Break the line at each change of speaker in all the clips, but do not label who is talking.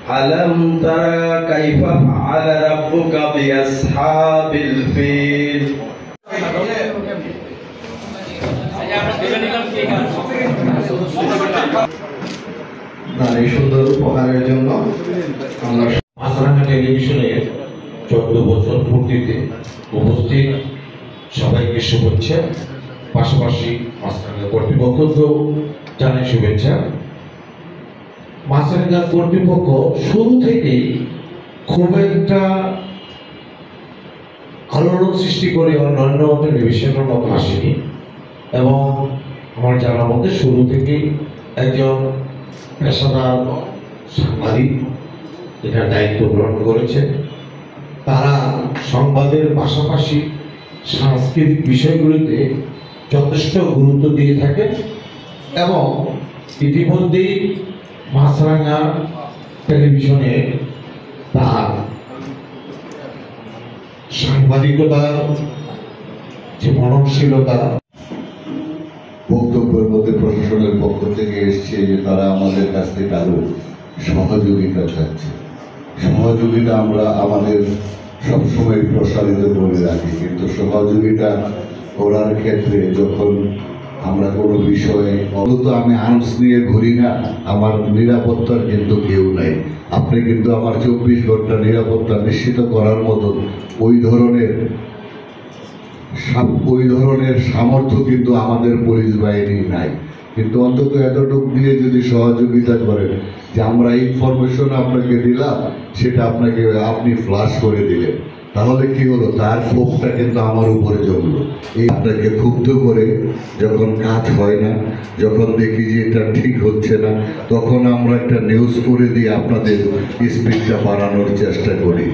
ألم تر كيف فعل ربك بأصحاب الفيل
এই সুন্দর উপহারের জন্য আমরা
মাছরাঙা টেলিভিশনের 14 বছর পূর্তিতে উপস্থিত সবাইকে শুভেচ্ছা। পাশাপাশি মাছরাঙা কর্তৃপক্ষকেও জানাই শুভেচ্ছা। মাছরাঙা কর্তৃপক্ষ শুরু থেকেই খুব একটা আলোড়ন সৃষ্টি করে অন্যান্য টেলিভিশনের মতো আসেনি এবং আমার জানার মধ্যে শুরু থেকেই একজন পেশাদার সাংবাদিক এটার দায়িত্ব গ্রহণ করেছে। তারা সংবাদের পাশাপাশি সাংস্কৃতিক বিষয়গুলিতে যথেষ্ট গুরুত্ব দিয়ে থাকে এবং ইতিমধ্যেই মাছরাঙা টেলিভিশনে তার সাংবাদিকতার যে মননশীলতা
বক্তব্যের মধ্যে প্রশাসনের পক্ষ থেকে এসছে যে তারা আমাদের কাছ থেকে আরো সহযোগিতা চাচ্ছে। সহযোগিতা আমরা আমাদের সবসময় প্রসারিত করে রাখি, কিন্তু সহযোগিতা করার ক্ষেত্রে যখন আমরা কোনো বিষয়ে অন্তত আমি আর্মস নিয়ে ঘুরি না, আমার নিরাপত্তার কিন্তু কেউ নাই। আপনি কিন্তু আমার 24 ঘন্টা নিরাপত্তা নিশ্চিত করার মতো ওই ধরনের সামর্থ্য কিন্তু আমাদের পুলিশ বাহিনী নাই। কিন্তু অন্তত এতটুকু দিয়ে যদি সহযোগিতা করেন যে আমরা ইনফরমেশন আপনাকে দিলাম, সেটা আপনি ফ্লাশ করে দিলেন, তাহলে কি হলো, তার ক্ষোভটা কিন্তু আমার উপরে জমলো। এই আপনাকে ক্ষুব্ধ করে যখন কাজ হয় না, যখন দেখি যে এটা ঠিক হচ্ছে না, তখন আমরা একটা নিউজ করে দিয়ে আপনাদের স্পিডটা বাড়ানোর চেষ্টা করি।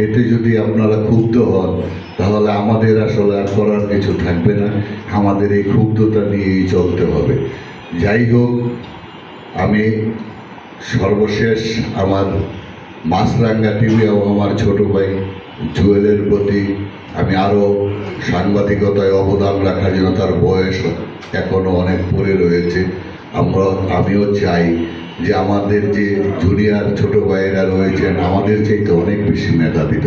এতে যদি আপনারা ক্ষুব্ধ হন তাহলে আমাদের আসলে আর করার কিছু থাকবে না, আমাদের এই ক্ষুব্ধতা নিয়েই চলতে হবে। যাই হোক, আমি সর্বশেষ আমার মাছরাঙা টিভি এবং আমার ছোট ভাই জুয়েলের প্রতি আমি আরও সাংবাদিকতায় অবদান রাখার জন্য, তার বয়স এখনও অনেক পরে রয়েছে, আমিও চাই যে আমাদের যে জুনিয়র ছোট ভাইয়েরা রয়েছেন আমাদের চাইতে অনেক বেশি মেধাবী,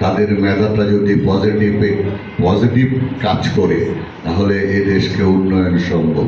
তাদের মেধাটা যদি পজিটিভ কাজ করে তাহলে এ দেশকে উন্নয়ন সম্ভব।